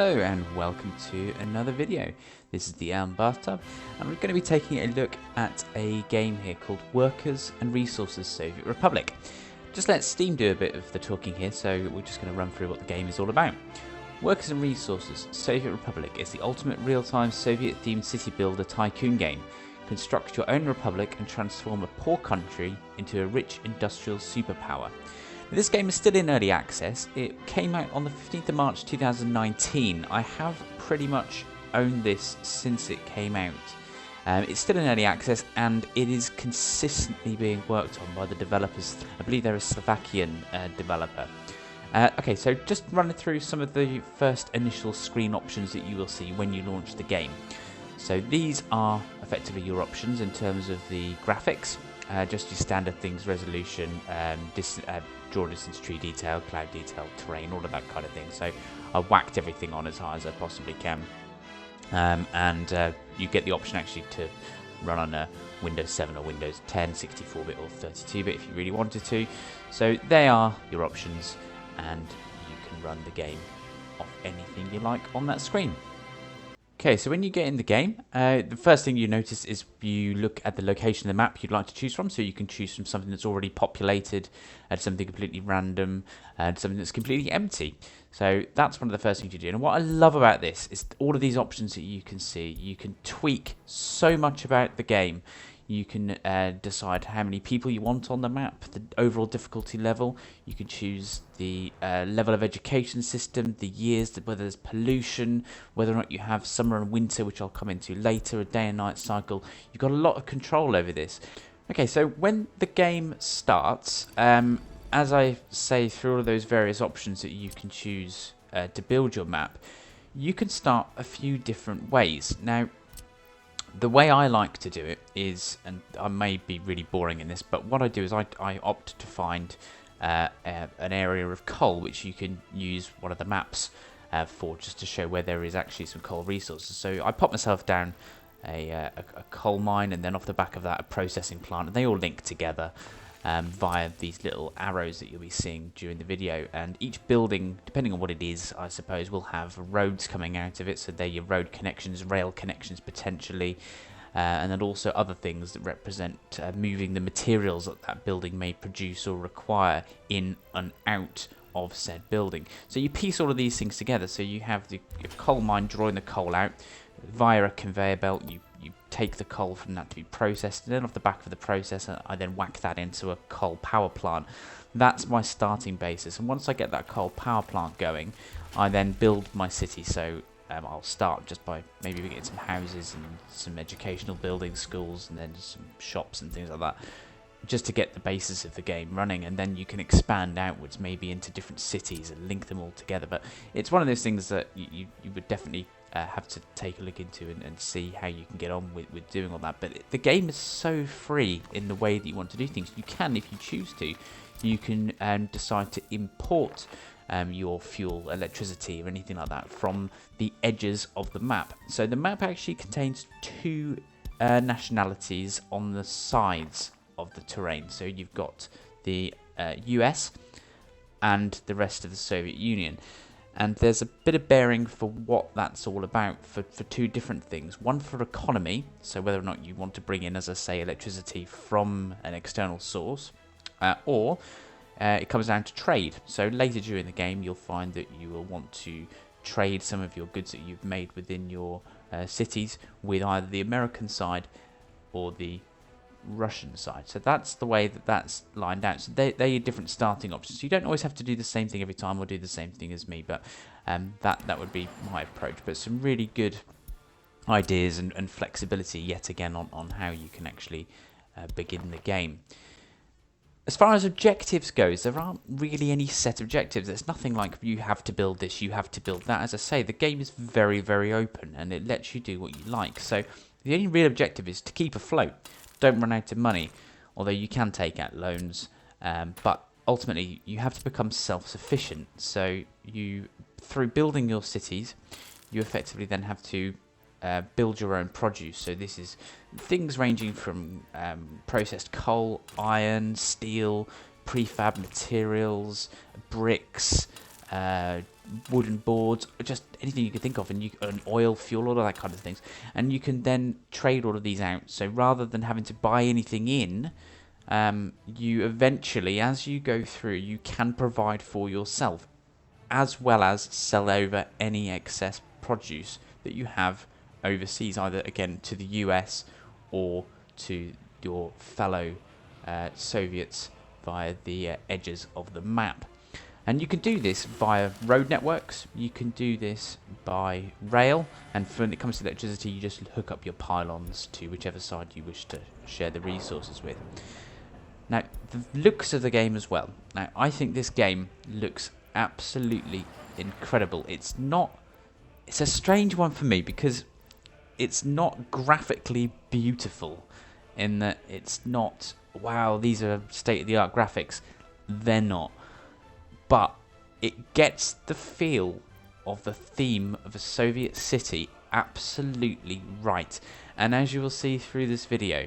Hello and welcome to another video. This is the Bathtub, and we're going to be taking a look at a game here called Workers and Resources Soviet Republic. Just let Steam do a bit of the talking here, so we're just going to run through what the game is all about. Workers and Resources Soviet Republic is the ultimate real-time Soviet-themed city builder tycoon game. Construct your own republic and transform a poor country into a rich industrial superpower. This game is still in early access. It came out on the 15th of March 2019. I have pretty much owned this since it came out. It's still in early access and it is consistently being worked on by the developers. I believe they're a Slovakian developer. Okay, so just running through some of the first initial screen options that you will see when you launch the game. So these are effectively your options in terms of the graphics. Just your standard things, resolution, draw distance, tree detail, cloud detail, terrain, all of that kind of thing. So I whacked everything on as high as I possibly can. And you get the option actually to run on a Windows 7 or Windows 10, 64-bit or 32-bit if you really wanted to. So they are your options, and you can run the game off anything you like on that screen. Okay, so when you get in the game, the first thing you notice is you look at the location of the map you'd like to choose from. So you can choose from something that's already populated, something completely random, and something that's completely empty. So that's one of the first things you do. And what I love about this is all of these options that you can see. You can tweak so much about the game. You can decide how many people you want on the map, the overall difficulty level. You can choose the level of education system, the years, whether there's pollution, whether or not you have summer and winter, which I'll come into later, a day and night cycle. You've got a lot of control over this. Okay, so when the game starts, as I say through all of those various options that you can choose to build your map, you can start a few different ways. Now, the way I like to do it is, and I may be really boring in this, but what I do is I opt to find an area of coal, which you can use one of the maps for, just to show where there is actually some coal resources. So I pop myself down a coal mine, and then off the back of that a processing plant, and they all link together via these little arrows that you'll be seeing during the video. And each building, depending on what it is, I suppose, will have roads coming out of it. So they're your road connections, rail connections potentially, and then also other things that represent moving the materials that that building may produce or require in and out of said building. So you piece all of these things together. So you have your coal mine drawing the coal out via a conveyor belt. You take the coal from that to be processed, and then off the back of the processor I then whack that into a coal power plant. That's my starting basis, and once I get that coal power plant going, I then build my city. So I'll start just by maybe getting some houses and some educational buildings, schools, and then some shops and things like that, just to get the basis of the game running. And then you can expand outwards, maybe into different cities, and link them all together. But it's one of those things that you would definitely have to take a look into and see how you can get on with doing all that. But the game is so free in the way that you want to do things. You can, if you choose to, you can decide to import your fuel, electricity, or anything like that from the edges of the map. So the map actually contains two nationalities on the sides of the terrain. So you've got the US and the rest of the Soviet Union. And there's a bit of bearing for what that's all about for two different things. One for economy, so whether or not you want to bring in, as I say, electricity from an external source, or it comes down to trade. So later during the game, you'll find that you will want to trade some of your goods that you've made within your cities with either the American side or the Russian side. So that's the way that that's lined out. So they're your different starting options. You don't always have to do the same thing every time or do the same thing as me, but that would be my approach. But some really good ideas and flexibility yet again on how you can actually begin the game. As far as objectives goes, there aren't really any set objectives. There's nothing like you have to build this, you have to build that. As I say, the game is very, very open and it lets you do what you like. So the only real objective is to keep afloat. Don't run out of money, although you can take out loans, but ultimately you have to become self-sufficient. So you, through building your cities, you effectively then have to build your own produce. So this is things ranging from processed coal, iron, steel, prefab materials, bricks, wooden boards, just anything you could think of, and oil, fuel, all of that kind of things. And you can then trade all of these out. So rather than having to buy anything in, you eventually, as you go through, you can provide for yourself, as well as sell over any excess produce that you have overseas, either again to the US or to your fellow Soviets via the edges of the map. And you can do this via road networks, you can do this by rail, and when it comes to electricity, you just hook up your pylons to whichever side you wish to share the resources with. Now, the looks of the game as well. Now, I think this game looks absolutely incredible. It's a strange one for me because it's not graphically beautiful in that it's not, wow, these are state-of-the-art graphics. They're not. But it gets the feel of the theme of a Soviet city absolutely right. And as you will see through this video,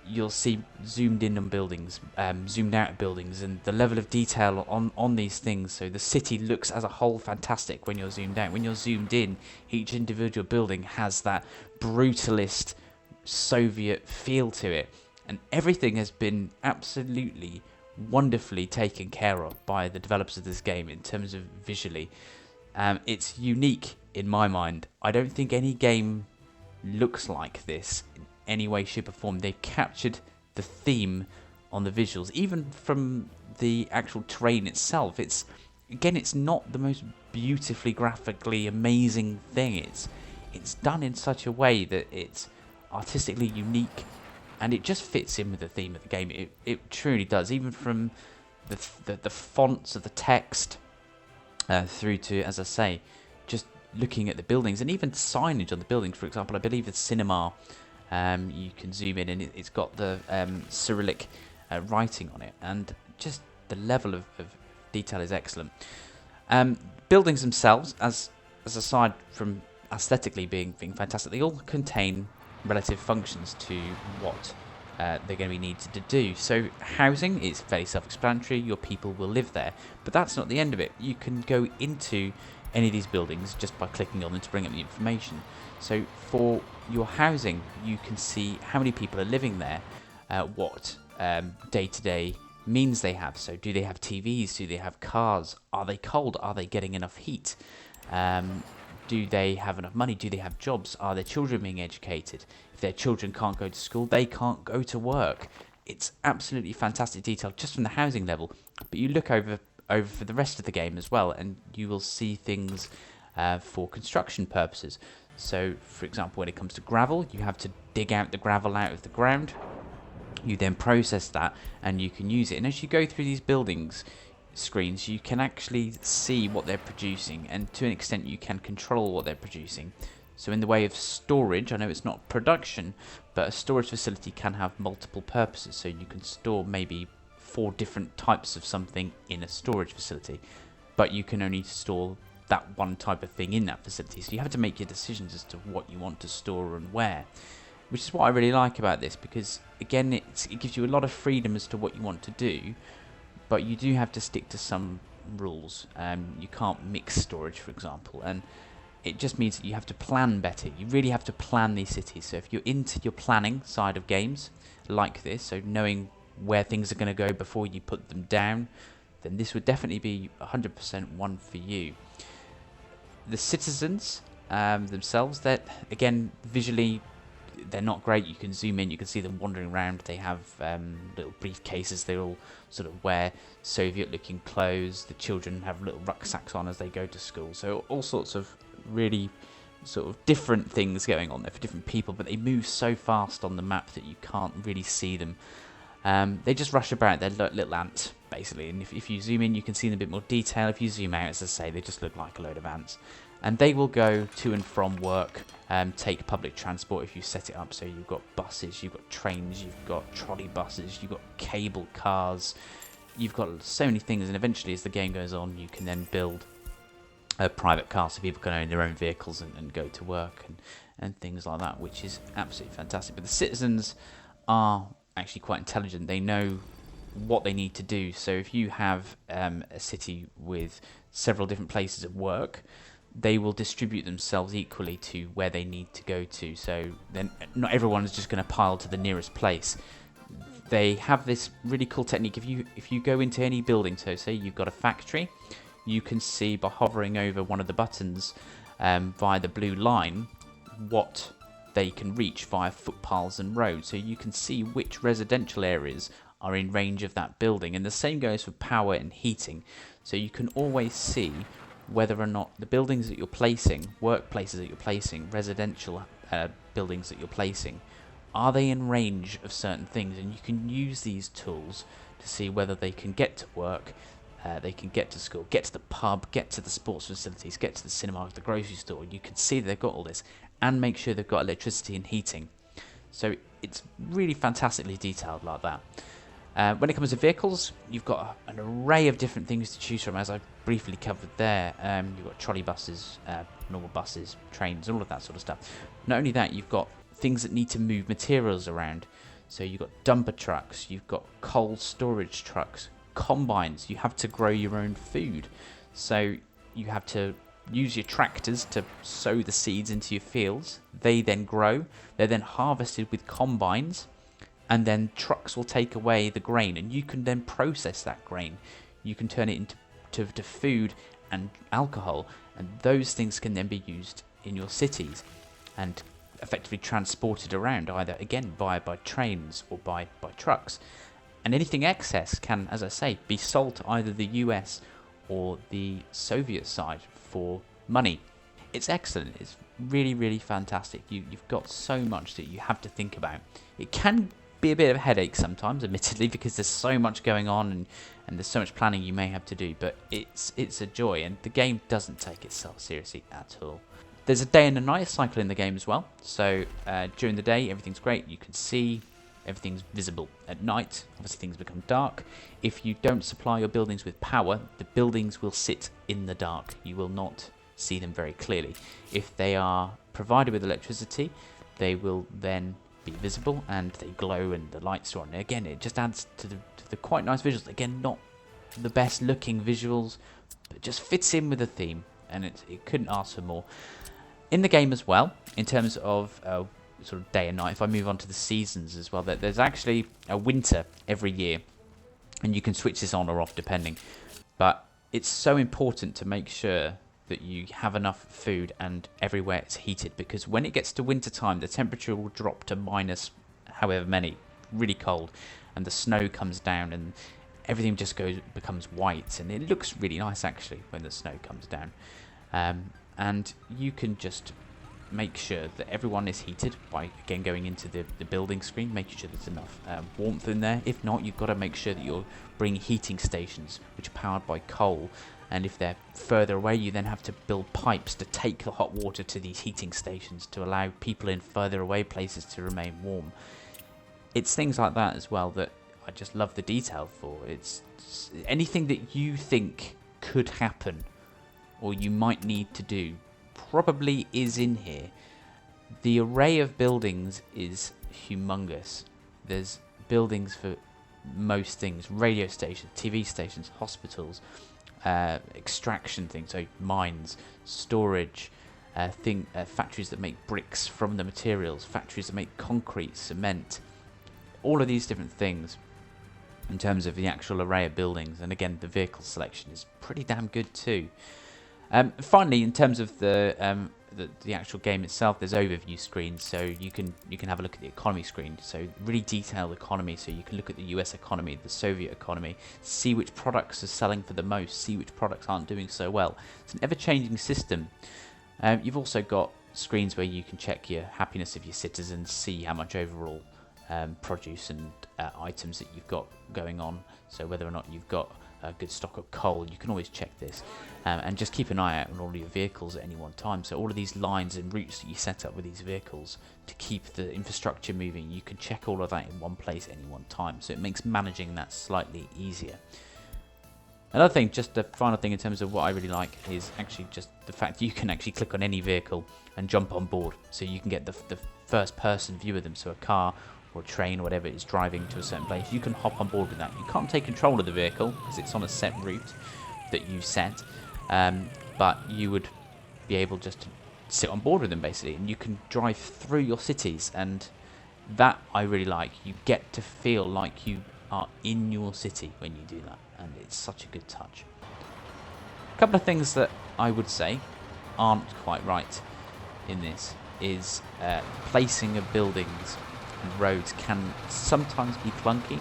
you'll see zoomed in on buildings, zoomed out buildings, and the level of detail on these things. So the city looks as a whole fantastic when you're zoomed out. When you're zoomed in, each individual building has that brutalist Soviet feel to it. And everything has been absolutely wonderfully taken care of by the developers of this game in terms of visually. It's unique in my mind. I don't think any game looks like this in any way, shape or form. They've captured the theme on the visuals, even from the actual terrain itself. It's not the most beautifully graphically amazing thing. It's done in such a way that it's artistically unique, and it just fits in with the theme of the game. It truly does, even from the fonts of the text through to, as I say, just looking at the buildings and even signage on the buildings. For example, I believe the cinema, you can zoom in and it's got the Cyrillic writing on it, and just the level of detail is excellent. Buildings themselves, as aside from aesthetically being fantastic, they all contain relative functions to what they're going to be needed to do. So housing is fairly self-explanatory. Your people will live there, but that's not the end of it. You can go into any of these buildings just by clicking on them to bring up the information. So for your housing, you can see how many people are living there, what day-to-day means they have. So do they have TVs? Do they have cars? Are they cold? Are they getting enough heat? Do they have enough money? Do they have jobs? Are their children being educated? If their children can't go to school, they can't go to work. It's absolutely fantastic detail just from the housing level. But you look over for the rest of the game as well, and you will see things for construction purposes. So, for example, when it comes to gravel, you have to dig out the gravel out of the ground. You then process that, and you can use it. And as you go through these buildings screens, you can actually see what they're producing, and to an extent you can control what they're producing. So in the way of storage, I know it's not production, but a storage facility can have multiple purposes. So you can store maybe 4 different types of something in a storage facility, but you can only store that one type of thing in that facility. So you have to make your decisions as to what you want to store and where, which is what I really like about this, because again it gives you a lot of freedom as to what you want to do, but you do have to stick to some rules. You can't mix storage, for example, and it just means that you have to plan better. You really have to plan these cities. So if you're into your planning side of games like this, so knowing where things are going to go before you put them down, then this would definitely be 100% one for you. The citizens themselves, that again visually they're not great. You can zoom in, you can see them wandering around. They have little briefcases. They all sort of wear Soviet-looking clothes. The children have little rucksacks on as they go to school. So all sorts of really sort of different things going on there for different people. But they move so fast on the map that you can't really see them. They just rush about. They're little ants, basically. And if you zoom in, you can see them in a bit more detail. If you zoom out, as I say, they just look like a load of ants. And they will go to and from work, take public transport if you set it up. So you've got buses, you've got trains, you've got trolley buses, you've got cable cars. You've got so many things. And eventually, as the game goes on, you can then build a private car so people can own their own vehicles and go to work and things like that, which is absolutely fantastic. But the citizens are actually quite intelligent. They know what they need to do. So if you have a city with several different places of work, they will distribute themselves equally to where they need to go to. So then not everyone is just going to pile to the nearest place. They have this really cool technique. If you go into any building, so say you've got a factory, you can see by hovering over one of the buttons via the blue line what they can reach via footpaths and roads. So you can see which residential areas are in range of that building. And the same goes for power and heating. So you can always see whether or not the buildings that you're placing, workplaces that you're placing, residential buildings that you're placing, are they in range of certain things? And you can use these tools to see whether they can get to work, they can get to school, get to the pub, get to the sports facilities, get to the cinema, the grocery store. You can see they've got all this and make sure they've got electricity and heating. So it's really fantastically detailed like that. When it comes to vehicles, you've got an array of different things to choose from, as I briefly covered there. You've got trolley buses, normal buses, trains, all of that sort of stuff. Not only that, you've got things that need to move materials around. So you've got dumper trucks, you've got cold storage trucks, combines. You have to grow your own food. So you have to use your tractors to sow the seeds into your fields. They then grow. They're then harvested with combines. And then trucks will take away the grain, and you can then process that grain. You can turn it into food and alcohol, and those things can then be used in your cities and effectively transported around, either again by trains or by trucks. And anything excess can, as I say, be sold to either the US or the Soviet side for money. It's excellent. It's really, really fantastic. You've got so much that you have to think about. It can be a bit of a headache sometimes, admittedly, because there's so much going on and there's so much planning you may have to do, but it's a joy, and the game doesn't take itself seriously at all. There's a day and a night cycle in the game as well. So during the day, everything's great. You can see everything's visible. At night, obviously things become dark. If you don't supply your buildings with power, the buildings will sit in the dark. You will not see them very clearly. If they are provided with electricity, they will then be visible and they glow and the lights are on. Again, it just adds to the quite nice visuals. Again, not the best looking visuals, but just fits in with the theme, and it couldn't ask for more. In the game as well, in terms of sort of day and night, if I move on to the seasons as well, there's actually a winter every year, and you can switch this on or off depending. But it's so important to make sure that you have enough food and everywhere it's heated, because when it gets to winter time, the temperature will drop to minus however many, really cold, and the snow comes down and everything just becomes white, and it looks really nice actually when the snow comes down. And you can just make sure that everyone is heated by, again, going into the building screen, making sure there's enough warmth in there. If not, you've got to make sure that you're bringing heating stations which are powered by coal, and if they're further away, you then have to build pipes to take the hot water to these heating stations to allow people in further away places to remain warm. It's things like that as well that I just love the detail for. It's anything that you think could happen or you might need to do probably is in here. The array of buildings is humongous. There's buildings for most things: radio stations, TV stations, hospitals, extraction things, so mines, storage, factories that make bricks from the materials, factories that make concrete, cement, all of these different things in terms of the actual array of buildings. And again, the vehicle selection is pretty damn good too. Finally, in terms of the actual game itself, there's overview screens, so you can have a look at the economy screen. So really detailed economy, so you can look at the US economy, the Soviet economy, see which products are selling for the most, see which products aren't doing so well. It's an ever-changing system. You've also got screens where you can check your happiness of your citizens, see how much overall produce and items that you've got going on. So whether or not you've got a good stock of coal, you can always check this, and just keep an eye out on all your vehicles at any one time. So all of these lines and routes that you set up with these vehicles to keep the infrastructure moving, you can check all of that in one place at any one time, so it makes managing that slightly easier. Another thing, just the final thing in terms of what I really like, is actually just the fact that you can actually click on any vehicle and jump on board, so you can get the first person view of them. So a car or a train or whatever is driving to a certain place, you can hop on board with that. You can't take control of the vehicle because it's on a set route that you set, but you would be able just to sit on board with them basically, and you can drive through your cities, and that I really like. You get to feel like you are in your city when you do that, and it's such a good touch. A couple of things that I would say aren't quite right in this is placing of buildings and roads can sometimes be clunky.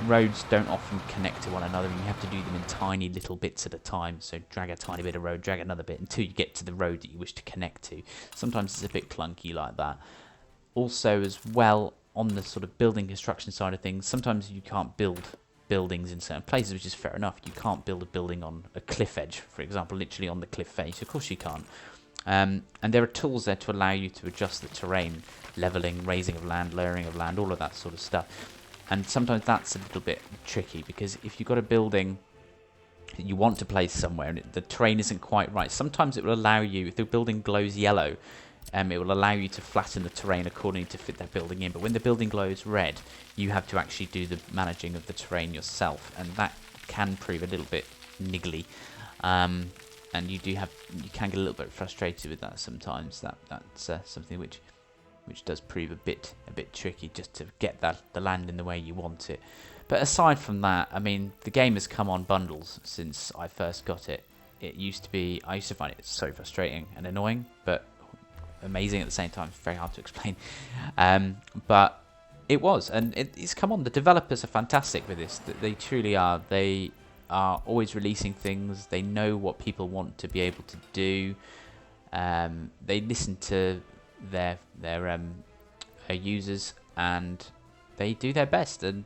Roads don't often connect to one another, and you have to do them in tiny little bits at a time. So drag a tiny bit of road, drag another bit until you get to the road that you wish to connect to. Sometimes it's a bit clunky like that. Also, as well, on the sort of building construction side of things, sometimes you can't build buildings in certain places, which is fair enough. You can't build a building on a cliff edge, for example, literally on the cliff face. Of course you can't. And there are tools there to allow you to adjust the terrain, leveling, raising of land, lowering of land, all of that sort of stuff. And sometimes that's a little bit tricky, because if you've got a building that you want to place somewhere and the terrain isn't quite right, sometimes it will allow you, if the building glows yellow, it will allow you to flatten the terrain accordingly to fit that building in. But when the building glows red, you have to actually do the managing of the terrain yourself, and that can prove a little bit niggly. And you can get a little bit frustrated with that sometimes. That's something which does prove a bit tricky, just to get the land in the way you want it. But aside from that, I mean, the game has come on bundles since I first got it. I used to find it so frustrating and annoying, but amazing at the same time. It's very hard to explain. But it was, and it's come on. The developers are fantastic with this. They truly are. They are always releasing things. They know what people want to be able to do. They listen to their users, and they do their best, and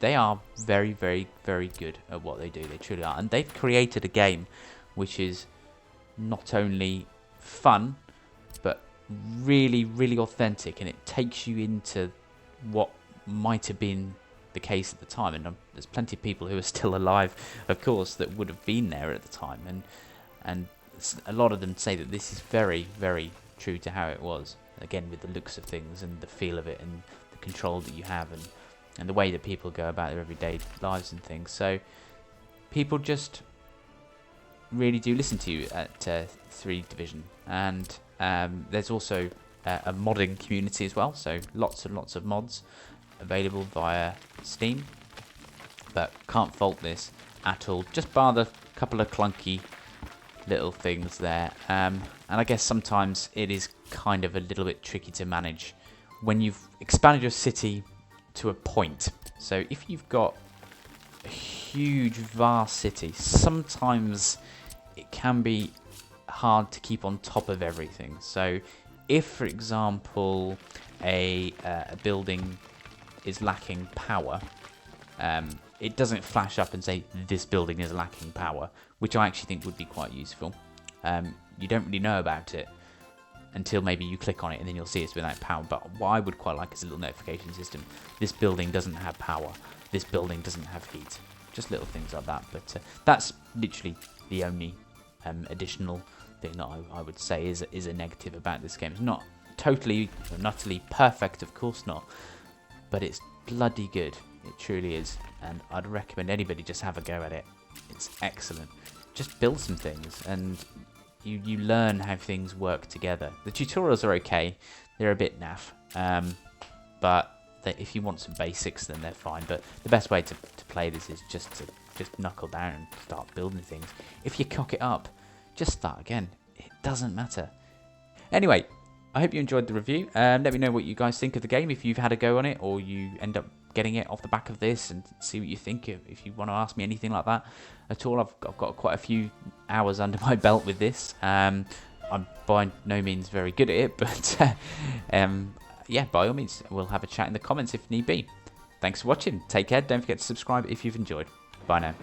they are very, very, very good at what they do. They truly are, and they've created a game which is not only fun but really, really authentic, and it takes you into what might have been the case at the time. And there's plenty of people who are still alive, of course, that would have been there at the time, and a lot of them say that this is very, very true to how it was. Again, with the looks of things and the feel of it and the control that you have, and the way that people go about their everyday lives and things. So people just really do listen to you at 3 Division, and there's also a modding community as well, so lots and lots of mods available via Steam. But can't fault this at all, just bar the couple of clunky little things there, and I guess sometimes it is kind of a little bit tricky to manage when you've expanded your city to a point. So if you've got a huge, vast city, sometimes it can be hard to keep on top of everything. So if, for example, a building is lacking power, it doesn't flash up and say this building is lacking power, which I actually think would be quite useful. You don't really know about it until maybe you click on it, and then you'll see it's without power. But what I would quite like is a little notification system. This building doesn't have power. This building doesn't have heat. Just little things like that. But that's literally the only additional thing that I would say is a negative about this game. It's not totally and utterly perfect, of course not, but it's bloody good. It truly is, and I'd recommend anybody just have a go at it. It's excellent. Just build some things, and you learn how things work together. The tutorials are okay. They're a bit naff, but if you want some basics, then they're fine. But the best way to play this is just to knuckle down and start building things. If you cock it up, just start again. It doesn't matter. Anyway, I hope you enjoyed the review. Let me know what you guys think of the game, if you've had a go on it, or you end up getting it off the back of this, and see what you think. If you want to ask me anything like that at all, I've got quite a few hours under my belt with this. I'm by no means very good at it, but yeah, by all means, we'll have a chat in the comments if need be. Thanks for watching. Take care. Don't forget to subscribe if you've enjoyed. Bye now.